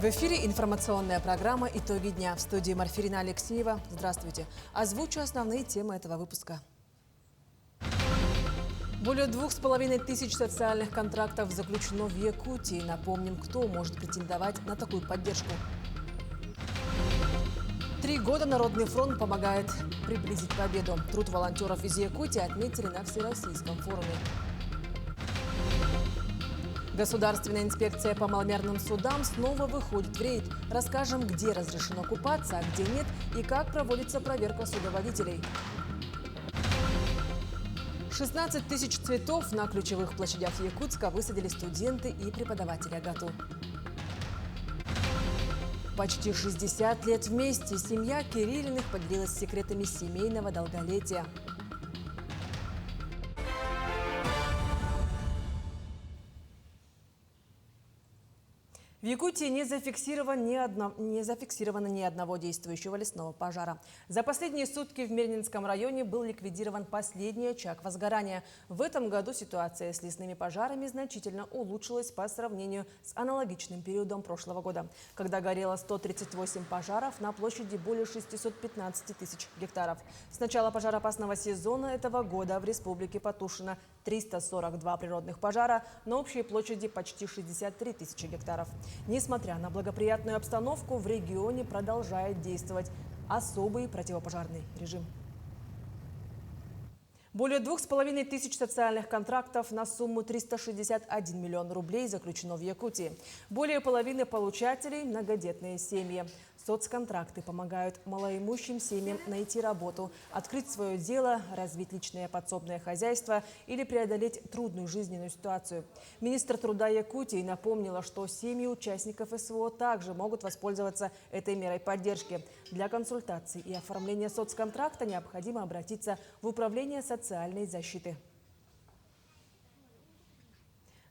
В эфире информационная программа «Итоги дня». В студии Марфирина Алексеева. Здравствуйте. Озвучу основные темы этого выпуска. Более 2500 социальных контрактов заключено в Якутии. Напомним, кто может претендовать на такую поддержку. 3 года Народный фронт помогает приблизить победу. Труд волонтеров из Якутии отметили на Всероссийском форуме. Государственная инспекция по маломерным судам снова выходит в рейд. Расскажем, где разрешено купаться, а где нет, и как проводится проверка судоводителей. 16 тысяч цветов на ключевых площадях Якутска высадили студенты и преподаватели АГАТУ. Почти 60 лет вместе семья Кириллиных поделилась секретами семейного долголетия. В Якутии не зафиксировано ни одного действующего лесного пожара. За последние сутки в Мирнинском районе был ликвидирован последний очаг возгорания. В этом году ситуация с лесными пожарами значительно улучшилась по сравнению с аналогичным периодом прошлого года, когда горело 138 пожаров на площади более 615 тысяч гектаров. С начала пожароопасного сезона этого года в республике потушено 342 природных пожара на общей площади почти 63 тысячи гектаров. Несмотря на благоприятную обстановку, в регионе продолжает действовать особый противопожарный режим. Более 2500 социальных контрактов на сумму 361 миллион рублей заключено в Якутии. Более половины получателей – многодетные семьи. Соцконтракты помогают малоимущим семьям найти работу, открыть свое дело, развить личное подсобное хозяйство или преодолеть трудную жизненную ситуацию. Министр труда Якутии напомнила, что семьи участников СВО также могут воспользоваться этой мерой поддержки. Для консультаций и оформления соцконтракта необходимо обратиться в Управление социальной защиты.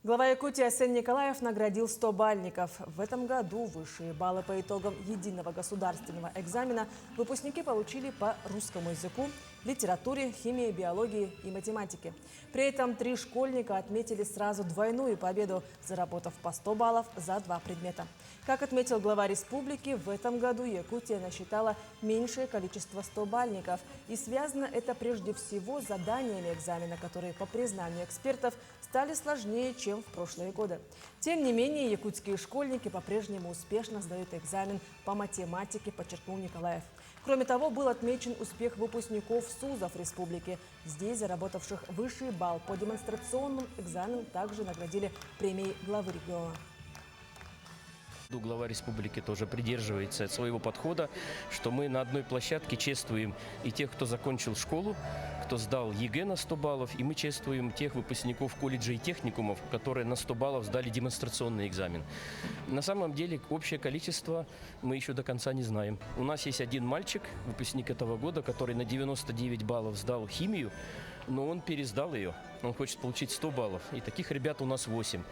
Глава Якутии Асен Николаев наградил 100 бальников. В этом году высшие баллы по итогам единого государственного экзамена выпускники получили по русскому языку, литературе, химии, биологии и математике. При этом 3 школьника отметили сразу двойную победу, заработав по 100 баллов за 2 предмета. Как отметил глава республики, в этом году Якутия насчитала меньшее количество 100-бальников. И связано это прежде всего с заданиями экзамена, которые, по признанию экспертов, стали сложнее, чем в прошлые годы. Тем не менее, якутские школьники по-прежнему успешно сдают экзамен по математике, подчеркнул Николаев. Кроме того, был отмечен успех выпускников СУЗов республики. Здесь заработавших высший балл по демонстрационному экзамену также наградили премией главы региона. Глава республики тоже придерживается своего подхода, что мы на одной площадке чествуем и тех, кто закончил школу, кто сдал ЕГЭ на 100 баллов, и мы чествуем тех выпускников колледжей и техникумов, которые на 100 баллов сдали демонстрационный экзамен. На самом деле общее количество мы еще до конца не знаем. У нас есть один мальчик, выпускник этого года, который на 99 баллов сдал химию, но он пересдал ее. Он хочет получить 100 баллов, и таких ребят у нас 8.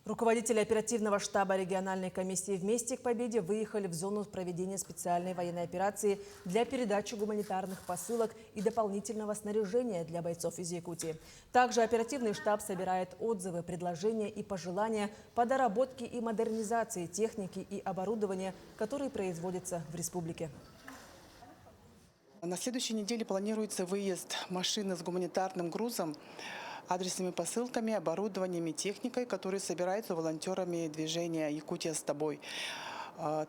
Руководители оперативного штаба региональной комиссии «Вместе к победе» выехали в зону проведения специальной военной операции для передачи гуманитарных посылок и дополнительного снаряжения для бойцов из Якутии. Также оперативный штаб собирает отзывы, предложения и пожелания по доработке и модернизации техники и оборудования, которые производятся в республике. На следующей неделе планируется выезд машины с гуманитарным грузом, адресными посылками, оборудованием и техникой, которые собираются волонтерами движения «Якутия с тобой».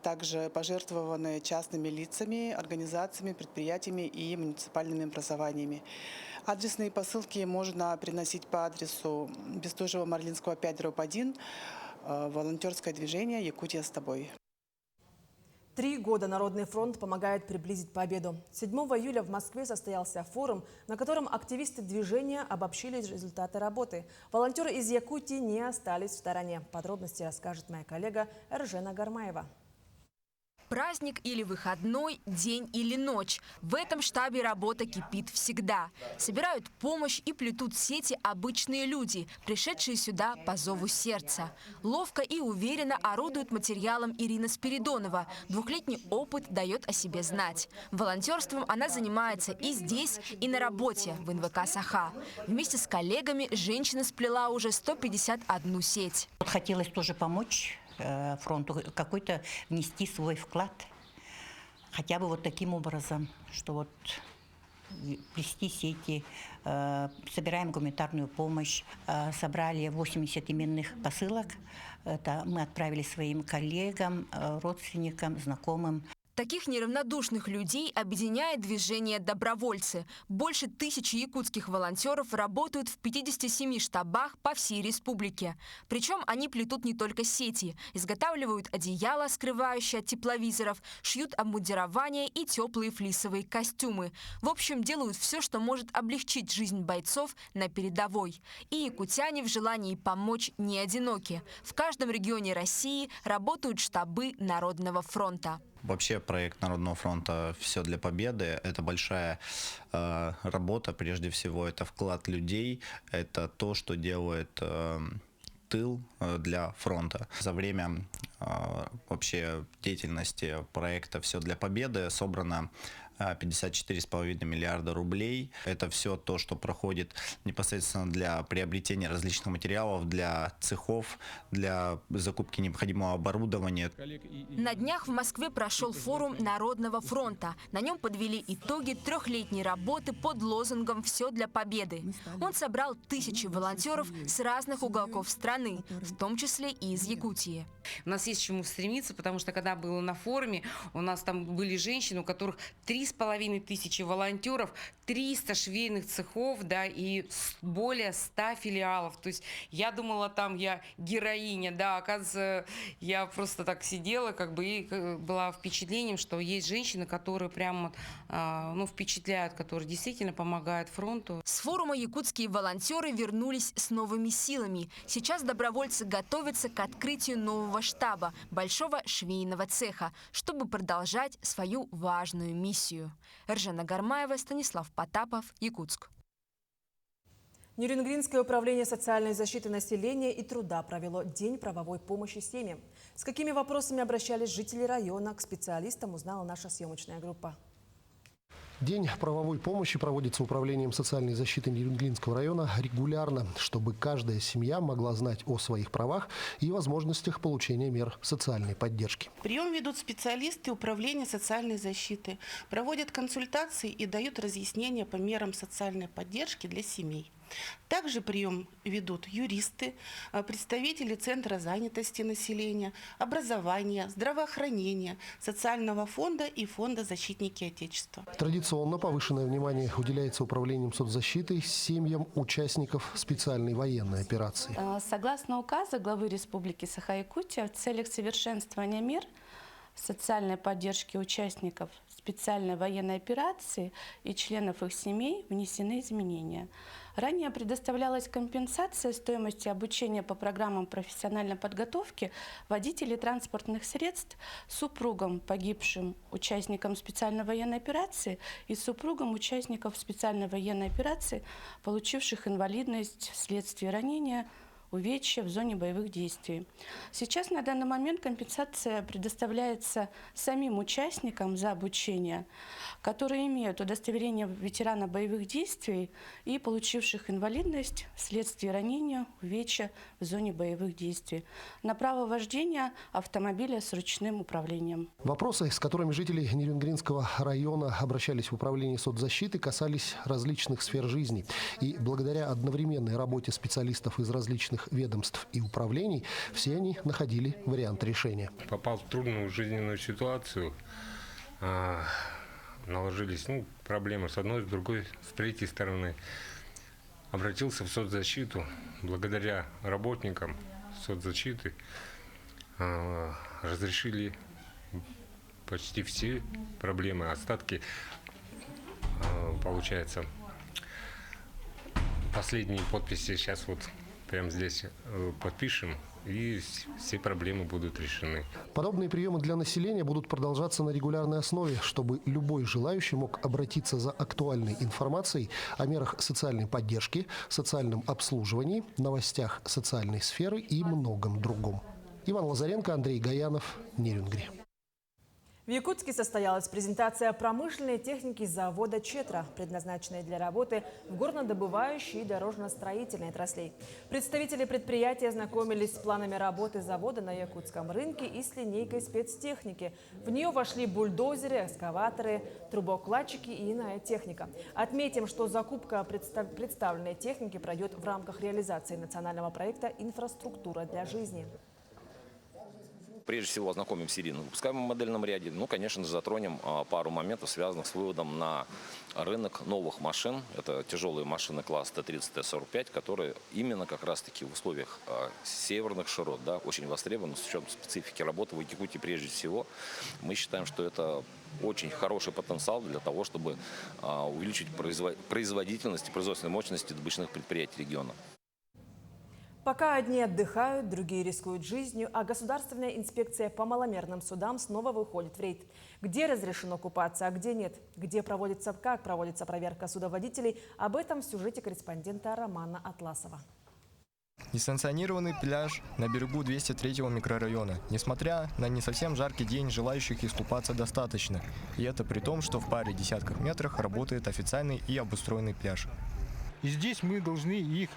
Также пожертвованы частными лицами, организациями, предприятиями и муниципальными образованиями. Адресные посылки можно приносить по адресу Бестужева-Марлинского 5/1, волонтерское движение «Якутия с тобой». 3 года Народный фронт помогает приблизить победу. 7 июля в Москве состоялся форум, на котором активисты движения обобщили результаты работы. Волонтеры из Якутии не остались в стороне. Подробности расскажет моя коллега Эржена Гармаева. Праздник или выходной, день или ночь. В этом штабе работа кипит всегда. Собирают помощь и плетут сети обычные люди, пришедшие сюда по зову сердца. Ловко и уверенно орудует материалом Ирина Спиридонова. 2-летний опыт дает о себе знать. Волонтерством она занимается и здесь, и на работе в НВК «Саха». Вместе с коллегами женщина сплела уже 151 сеть. Хотелось тоже помочь фронту, какой-то внести свой вклад. Хотя бы вот таким образом, что вот плести сети, собираем гуманитарную помощь, собрали 80 именных посылок. Это мы отправили своим коллегам, родственникам, знакомым. Таких неравнодушных людей объединяет движение «Добровольцы». Больше 1000 якутских волонтеров работают в 57 штабах по всей республике. Причем они плетут не только сети, изготавливают одеяла, скрывающие от тепловизоров, шьют обмундирование и теплые флисовые костюмы. В общем, делают все, что может облегчить жизнь бойцов на передовой. И якутяне в желании помочь не одиноки. В каждом регионе России работают штабы Народного фронта. Вообще проект Народного фронта «Все для победы» – это большая работа, прежде всего, это вклад людей, это то, что делает тыл для фронта. За время вообще деятельности проекта «Все для победы» собрано 54,5 миллиарда рублей. Это все то, что проходит непосредственно для приобретения различных материалов, для цехов, для закупки необходимого оборудования. На днях в Москве прошел форум Народного фронта. На нем подвели итоги 3-летней работы под лозунгом «Все для победы». Он собрал тысячи волонтеров с разных уголков страны, в том числе и из Якутии. У нас есть к чему стремиться, потому что когда было на форуме, у нас там были женщины, у которых 3500 волонтеров, 300 швейных цехов, да, и более 100 филиалов. То есть я думала, там я героиня, да, оказывается, я просто так сидела, как бы, и была впечатлением, что есть женщины, которые прямо, впечатляют, которые действительно помогают фронту. С форума якутские волонтеры вернулись с новыми силами. Сейчас добровольцы готовятся к открытию нового штаба, большого швейного цеха, чтобы продолжать свою важную миссию. Эржена Гармаева, Станислав Потапов, Якутск. Нерюнгринское управление социальной защиты населения и труда провело День правовой помощи семьям. С какими вопросами обращались жители района, к специалистам узнала наша съемочная группа. День правовой помощи проводится управлением социальной защиты Нерюнгринского района регулярно, чтобы каждая семья могла знать о своих правах и возможностях получения мер социальной поддержки. Прием ведут специалисты управления социальной защиты, проводят консультации и дают разъяснения по мерам социальной поддержки для семей. Также прием ведут юристы, представители Центра занятости населения, образования, здравоохранения, социального фонда и фонда «Защитники Отечества». Традиционно повышенное внимание уделяется управлением соцзащиты семьям участников специальной военной операции. Согласно указу главы Республики Саха-Якутия, в целях совершенствования мер социальной поддержки участников специальной военной операции и членов их семей внесены изменения. Ранее предоставлялась компенсация стоимости обучения по программам профессиональной подготовки водителей транспортных средств супругам погибшим участникам специальной военной операции и супругам участников специальной военной операции, получивших инвалидность вследствие ранения, увечья в зоне боевых действий. Сейчас на данный момент компенсация предоставляется самим участникам за обучение, которые имеют удостоверение ветерана боевых действий и получивших инвалидность вследствие ранения, увечья в зоне боевых действий, на право вождения автомобиля с ручным управлением. Вопросы, с которыми жители Нерюнгринского района обращались в управление соцзащиты, касались различных сфер жизни. И благодаря одновременной работе специалистов из различных ведомств и управлений, все они находили вариант решения. Попал в трудную жизненную ситуацию, наложились проблемы с одной, с другой, с третьей стороны. Обратился в соцзащиту. Благодаря работникам соцзащиты разрешили почти все проблемы. Остатки, получается, последние подписи сейчас вот прямо здесь подпишем, и все проблемы будут решены. Подобные приемы для населения будут продолжаться на регулярной основе, чтобы любой желающий мог обратиться за актуальной информацией о мерах социальной поддержки, социальном обслуживании, новостях социальной сферы и многом другом. Иван Лазаренко, Андрей Гаянов, Нерюнгри. В Якутске состоялась презентация промышленной техники завода «Четра», предназначенной для работы в горнодобывающей и дорожно-строительной отраслей. Представители предприятия ознакомились с планами работы завода на якутском рынке и с линейкой спецтехники. В нее вошли бульдозеры, экскаваторы, трубоукладчики и иная техника. Отметим, что закупка представленной техники пройдет в рамках реализации национального проекта «Инфраструктура для жизни». Прежде всего ознакомим с серийным выпускаемым модельном ряде. Ну, конечно, затронем пару моментов, связанных с выводом на рынок новых машин. Это тяжелые машины класса Т-30, Т-45, которые именно как раз-таки в условиях северных широт, да, очень востребованы, с учетом специфики работы в Якутии прежде всего. Мы считаем, что это очень хороший потенциал для того, чтобы увеличить производительность и производственную мощность добычных предприятий региона. Пока одни отдыхают, другие рискуют жизнью, а Государственная инспекция по маломерным судам снова выходит в рейд. Где разрешено купаться, а где нет? Как проводится проверка судоводителей? Об этом в сюжете корреспондента Романа Атласова. Несанкционированный пляж на берегу 203-го микрорайона. Несмотря на не совсем жаркий день, желающих искупаться достаточно. И это при том, что в паре десятков метрах работает официальный и обустроенный пляж. И здесь мы должны их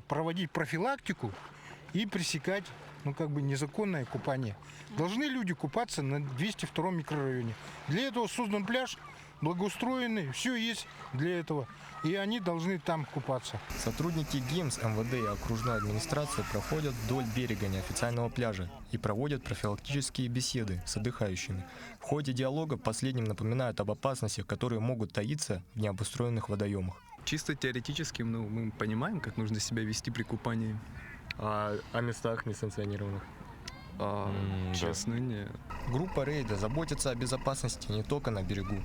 проводить профилактику и пресекать незаконное купание. Должны люди купаться на 202-м микрорайоне. Для этого создан пляж, благоустроенный, все есть для этого. И они должны там купаться. Сотрудники ГИМС, МВД и окружной администрации проходят вдоль берега неофициального пляжа и проводят профилактические беседы с отдыхающими. В ходе диалога последним напоминают об опасностях, которые могут таиться в необустроенных водоемах. Чисто теоретически мы понимаем, как нужно себя вести при купании. А о местах несанкционированных? Честно, нет. Группа рейда заботится о безопасности не только на берегу.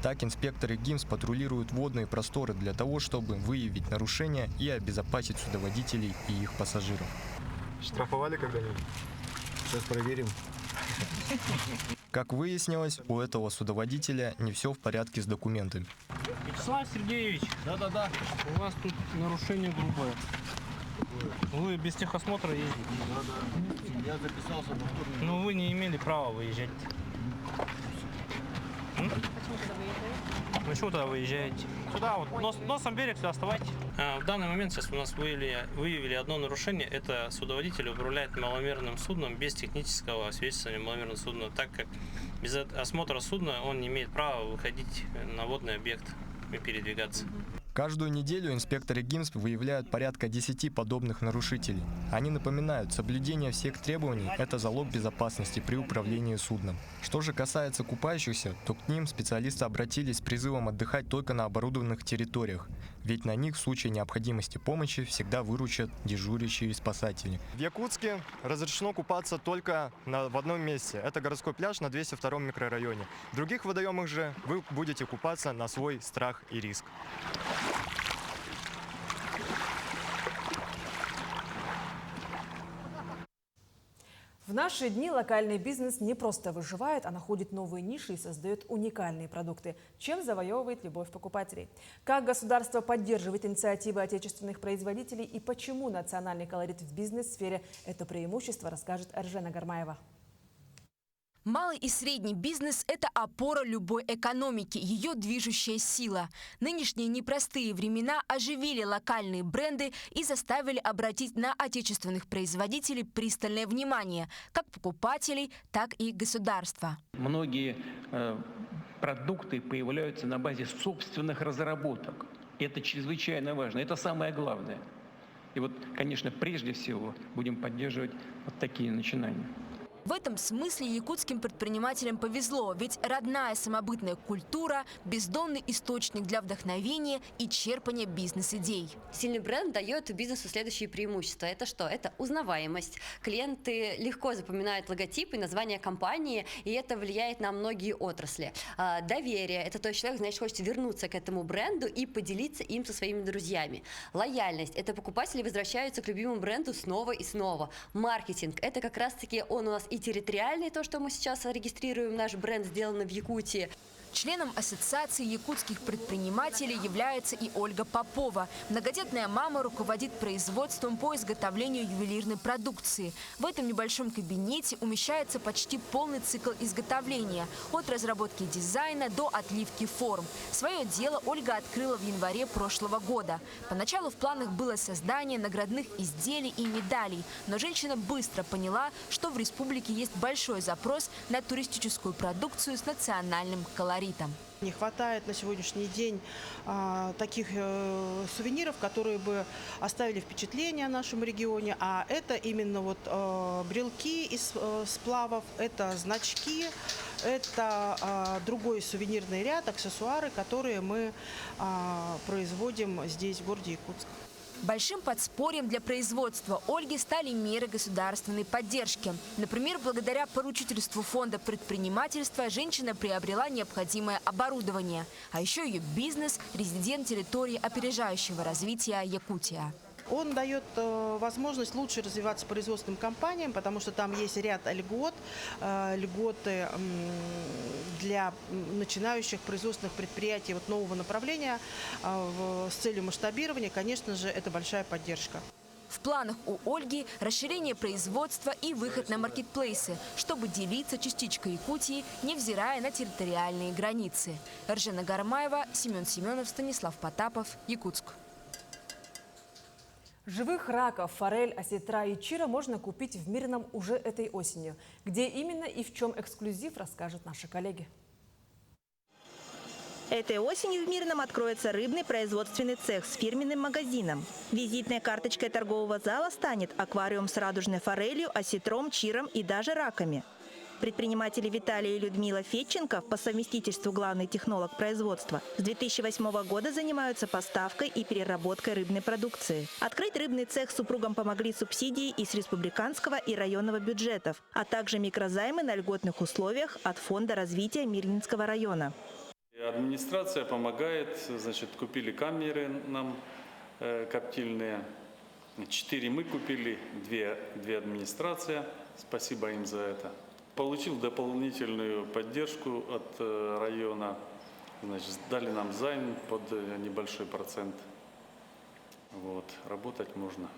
Так инспекторы ГИМС патрулируют водные просторы для того, чтобы выявить нарушения и обезопасить судоводителей и их пассажиров. Штрафовали когда-нибудь? Сейчас проверим. Как выяснилось, у этого судоводителя не все в порядке с документами. Вячеслав Сергеевич, да, у вас тут нарушение грубое. Вы без техосмотра ездите? Да. Я записался. Но вы не имели права выезжать. Почему тогда выезжаете? Сюда вот, носом берег, сюда оставайтесь. В данный момент сейчас у нас выявили одно нарушение. Это судоводитель управляет маломерным судном без технического освидетельствования маломерного судна, так как без осмотра судна он не имеет права выходить на водный объект и передвигаться. Каждую неделю инспекторы ГИМС выявляют порядка 10 подобных нарушителей. Они напоминают, соблюдение всех требований – это залог безопасности при управлении судном. Что же касается купающихся, то к ним специалисты обратились с призывом отдыхать только на оборудованных территориях, ведь на них в случае необходимости помощи всегда выручат дежурящие спасатели. В Якутске разрешено купаться только в одном месте. Это городской пляж на 202-м микрорайоне. В других водоемах же вы будете купаться на свой страх и риск. В наши дни локальный бизнес не просто выживает, а находит новые ниши и создает уникальные продукты, чем завоевывает любовь покупателей. Как государство поддерживает инициативы отечественных производителей и почему национальный колорит в бизнес-сфере – это преимущество, расскажет Эржена Гармаева. Малый и средний бизнес – это опора любой экономики, ее движущая сила. Нынешние непростые времена оживили локальные бренды и заставили обратить на отечественных производителей пристальное внимание, как покупателей, так и государства. Многие продукты появляются на базе собственных разработок. Это чрезвычайно важно, это самое главное. И вот, конечно, прежде всего будем поддерживать вот такие начинания. В этом смысле якутским предпринимателям повезло, ведь родная самобытная культура – бездонный источник для вдохновения и черпания бизнес-идей. Сильный бренд дает бизнесу следующие преимущества. Это что? Это узнаваемость. Клиенты легко запоминают логотип и название компании, и это влияет на многие отрасли. Доверие – это то, что человек, значит, хочет вернуться к этому бренду и поделиться им со своими друзьями. Лояльность – это покупатели возвращаются к любимому бренду снова и снова. Маркетинг – это как раз-таки он у нас и территориальный, то, что мы сейчас регистрируем, наш бренд сделан в Якутии. Членом ассоциации якутских предпринимателей является и Ольга Попова. Многодетная мама руководит производством по изготовлению ювелирной продукции. В этом небольшом кабинете умещается почти полный цикл изготовления – от разработки дизайна до отливки форм. Свое дело Ольга открыла в январе прошлого года. Поначалу в планах было создание наградных изделий и медалей, но женщина быстро поняла, что в республике есть большой запрос на туристическую продукцию с национальным колоритом. Не хватает на сегодняшний день таких сувениров, которые бы оставили впечатление о нашем регионе. А это именно вот брелки из сплавов, это значки, это другой сувенирный ряд, аксессуары, которые мы производим здесь, в городе Якутск. Большим подспорьем для производства Ольги стали меры государственной поддержки. Например, благодаря поручительству Фонда предпринимательства женщина приобрела необходимое оборудование. А еще ее бизнес – резидент территории опережающего развития Якутия. Он дает возможность лучше развиваться производственным компаниям, потому что там есть ряд льгот, льготы для начинающих производственных предприятий вот нового направления с целью масштабирования. Конечно же, это большая поддержка. В планах у Ольги расширение производства и выход на маркетплейсы, чтобы делиться частичкой Якутии, невзирая на территориальные границы. Ржена Гармаева, Семен Семенов, Станислав Потапов, Якутск. Живых раков, форель, осетра и чира можно купить в Мирном уже этой осенью. Где именно и в чем эксклюзив, расскажут наши коллеги. Этой осенью в Мирном откроется рыбный производственный цех с фирменным магазином. Визитной карточкой торгового зала станет аквариум с радужной форелью, осетром, чиром и даже раками. Предприниматели Виталий и Людмила Федченко, по совместительству главный технолог производства, с 2008 года занимаются поставкой и переработкой рыбной продукции. Открыть рыбный цех супругам помогли субсидии из республиканского и районного бюджетов, а также микрозаймы на льготных условиях от Фонда развития Мирнинского района. Администрация помогает, значит, купили камеры нам коптильные, 4 мы купили, 2 администрация, спасибо им за это. Получил дополнительную поддержку от района, значит, дали нам займ под небольшой процент. Вот, работать можно.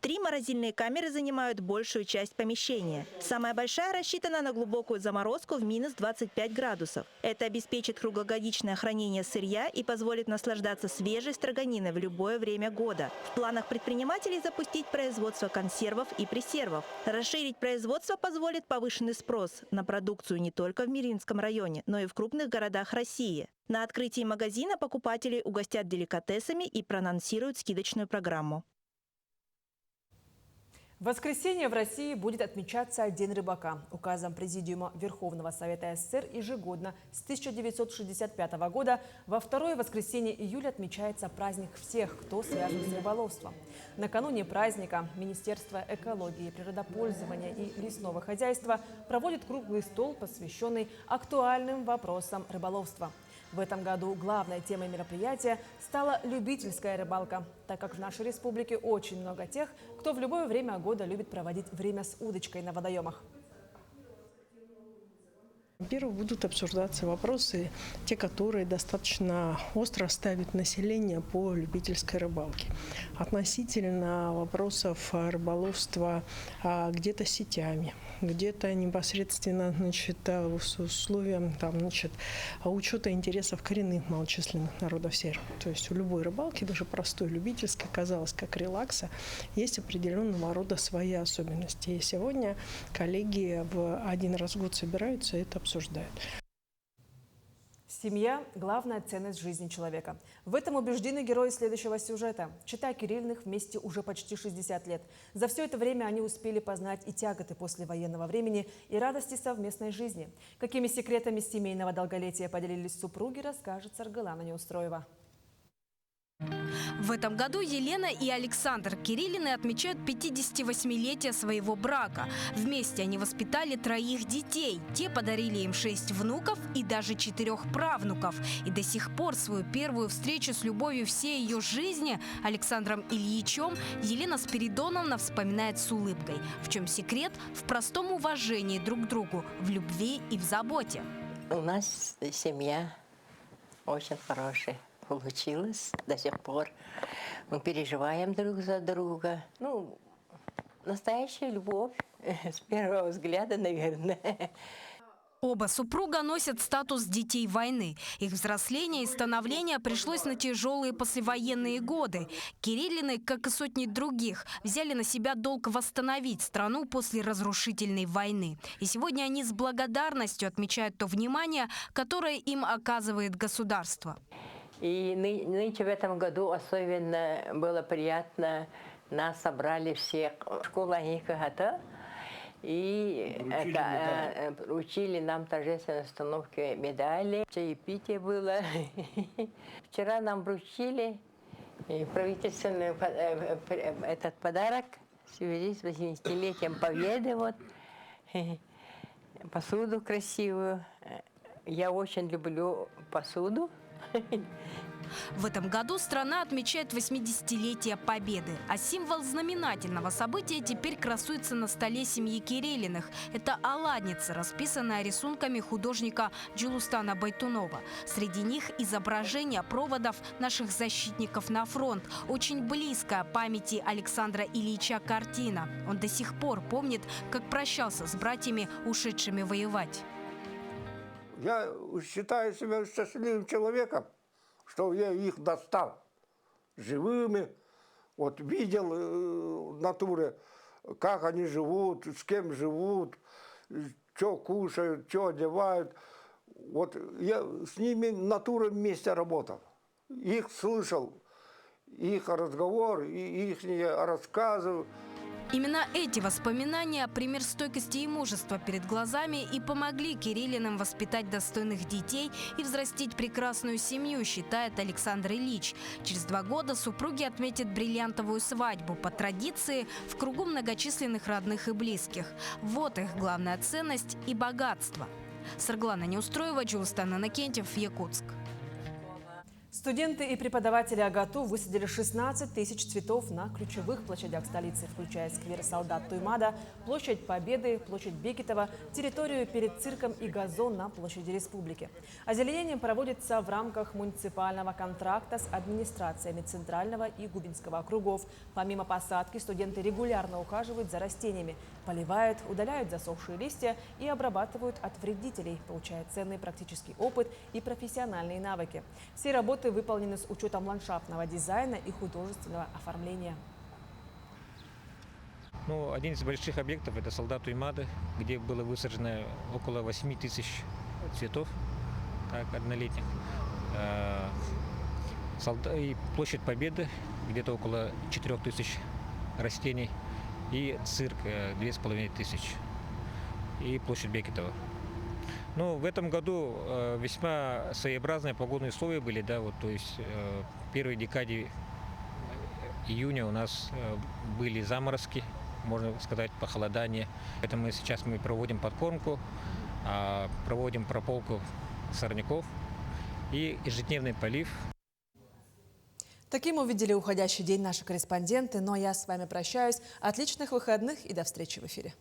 3 морозильные камеры занимают большую часть помещения. Самая большая рассчитана на глубокую заморозку в минус 25 градусов. Это обеспечит круглогодичное хранение сырья и позволит наслаждаться свежей строганиной в любое время года. В планах предпринимателей запустить производство консервов и пресервов. Расширить производство позволит повышенный спрос на продукцию не только в Мирнинском районе, но и в крупных городах России. На открытии магазина покупателей угостят деликатесами и проанонсируют скидочную программу. В воскресенье в России будет отмечаться День рыбака. Указом Президиума Верховного Совета СССР ежегодно с 1965 года во второе воскресенье июля отмечается праздник всех, кто связан с рыболовством. Накануне праздника Министерство экологии, природопользования и лесного хозяйства проводит круглый стол, посвященный актуальным вопросам рыболовства. В этом году главной темой мероприятия стала любительская рыбалка, так как в нашей республике очень много тех, кто в любое время года любит проводить время с удочкой на водоемах. Во-первых, будут обсуждаться вопросы, те, которые достаточно остро ставят население по любительской рыбалке. Относительно вопросов рыболовства где-то сетями, где-то непосредственно, с условием учета интересов коренных малочисленных народов севера. То есть у любой рыбалки, даже простой любительской, казалось, как релакса, есть определенного рода свои особенности. И сегодня коллеги один раз в год собираются и это обсуждают. Семья – главная ценность жизни человека. В этом убеждены герои следующего сюжета. Чета Кириллиных вместе уже почти 60 лет. За все это время они успели познать и тяготы послевоенного времени, и радости совместной жизни. Какими секретами семейного долголетия поделились супруги, расскажет Саргалана Неустроева. В этом году Елена и Александр Кириллины отмечают 58-летие своего брака. Вместе они воспитали 3 детей. Те подарили им 6 внуков и даже 4 правнуков. И до сих пор свою первую встречу с любовью всей ее жизни Александром Ильичем Елена Спиридоновна вспоминает с улыбкой. В чем секрет? В простом уважении друг к другу, в любви и в заботе. У нас семья очень хорошая получилась до сих пор. Мы переживаем друг за друга. Ну, настоящая любовь с первого взгляда, наверное. Оба супруга носят статус детей войны. Их взросление и становление пришлось на тяжелые послевоенные годы. Кириллины, как и сотни других, взяли на себя долг восстановить страну после разрушительной войны. И сегодня они с благодарностью отмечают то внимание, которое им оказывает государство. И нынче в этом году особенно было приятно. Нас собрали всех в школу АГИКГТ. И вручили нам торжественной установке медали. Чаепитие было. Вчера нам вручили правительственный этот подарок в связи с 80-летием Победы. Вот. Посуду красивую. Я очень люблю посуду. В этом году страна отмечает 80-летие Победы. А символ знаменательного события теперь красуется на столе семьи Кириллиных. Это оладница, расписанная рисунками художника Джулустана Байтунова. Среди них изображения проводов наших защитников на фронт. Очень близкая памяти Александра Ильича картина. Он до сих пор помнит, как прощался с братьями, ушедшими воевать. Я считаю себя счастливым человеком, что я их достал живыми, вот видел в натуре, как они живут, с кем живут, что кушают, что одевают. Вот я с ними в натуре вместе работал, их слышал, их разговор, их рассказы. Именно эти воспоминания, пример стойкости и мужества перед глазами и помогли Кириллиным воспитать достойных детей и взрастить прекрасную семью, считает Александр Ильич. Через 2 года супруги отметят бриллиантовую свадьбу по традиции в кругу многочисленных родных и близких. Вот их главная ценность и богатство. Сарглана Неустроева, Джулстан Иннокентьев, Якутск. Студенты и преподаватели АГАТУ высадили 16 тысяч цветов на ключевых площадях столицы, включая сквер Солдат Туймада, площадь Победы, площадь Бекетова, территорию перед цирком и газон на площади Республики. Озеленение проводится в рамках муниципального контракта с администрациями Центрального и Губинского округов. Помимо посадки, студенты регулярно ухаживают за растениями, поливают, удаляют засохшие листья и обрабатывают от вредителей, получая ценный практический опыт и профессиональные навыки. Все работы выполнены с учетом ландшафтного дизайна и художественного оформления. Ну, один из больших объектов – это Солдат Туймада, где было высажено около 8 тысяч цветов, так, однолетних. И площадь Победы, где-то около 4 тысяч растений. И цирк 2500. И площадь Бекетова. Ну, в этом году весьма своеобразные погодные условия были, да, вот, то есть в первой декаде июня у нас были заморозки, можно сказать, похолодание. Поэтому сейчас мы проводим подкормку, проводим прополку сорняков и ежедневный полив. Таким увидели уходящий день наши корреспонденты, но я с вами прощаюсь. Отличных выходных и до встречи в эфире.